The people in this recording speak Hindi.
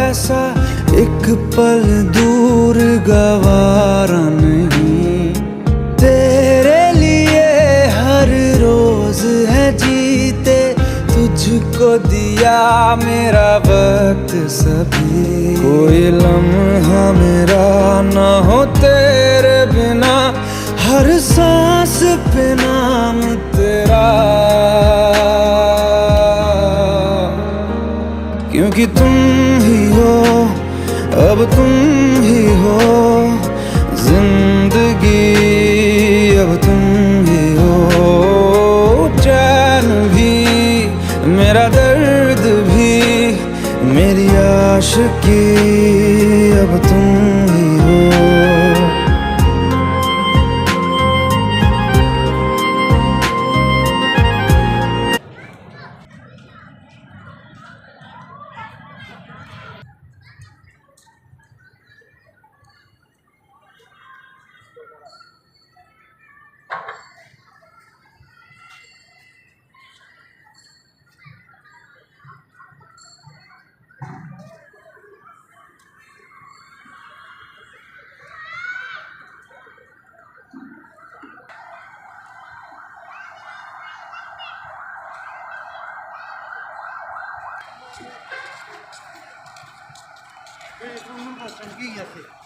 ऐसा एक पल दूर गवारा नहीं। तेरे लिए हर रोज है जीते, तुझको दिया मेरा वक्त सभी। कोई लम्हा मेरा ना हो तेरे बिना, हर सांस पे नाम तेरा। क्योंकि तुम ही हो, अब तुम ही हो जिंदगी, अब तुम ही हो चैन भी, मेरा दर्द भी, मेरी आशिकी, अब तुम ही हो। Bunun kaçın giy yatı.